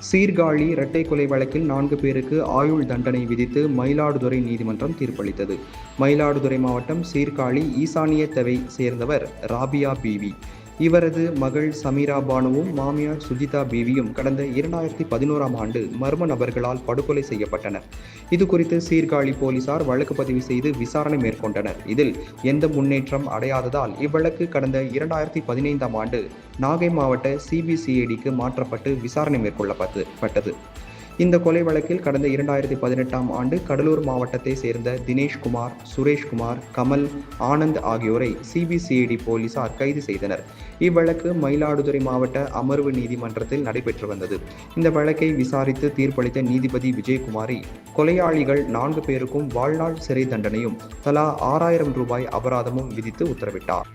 சீர்காழி இரட்டை கொலை வழக்கில் 4 பேருக்கு ஆயுள் தண்டனை விதித்து மயிலாடுதுறை நீதிமன்றம் தீர்ப்பளித்தது. மயிலாடுதுறை மாவட்டம் சீர்காழி ஈசானியத்தவை சேர்ந்தவர் ராபியா பீவி. இவரது மகள் சமீரா பானுவும் மாமியார் சுஜிதா பீவியும் கடந்த 2011ஆம் ஆண்டு மர்ம நபர்களால் படுகொலை செய்யப்பட்டனர். இதுகுறித்து சீர்காழி போலீசார் வழக்கு பதிவு செய்து விசாரணை மேற்கொண்டனர். இதில் எந்த முன்னேற்றம் அடையாததால் இவ்வழக்கு கடந்த 2015ஆம் ஆண்டு நாகை மாவட்ட சிபிசிஐடிக்கு மாற்றப்பட்டு விசாரணை மேற்கொள்ளப்பட்டது. இந்த கொலை வழக்கில் கடந்த 2018ஆம் ஆண்டு கடலூர் மாவட்டத்தை சேர்ந்த தினேஷ்குமார், சுரேஷ்குமார், கமல், ஆனந்த் ஆகியோரை சிபிசிஐடி போலீசார் கைது செய்தனர். இவ்வழக்கு மயிலாடுதுறை மாவட்ட அமர்வு நீதிமன்றத்தில் நடைபெற்று வந்தது. இந்த வழக்கை விசாரித்து தீர்ப்பளித்த நீதிபதி விஜயகுமாரி, கொலையாளிகள் 4 பேருக்கும் வாழ்நாள் சிறை தண்டனையும் தலா 6000 ரூபாய் அபராதமும் விதித்து உத்தரவிட்டார்.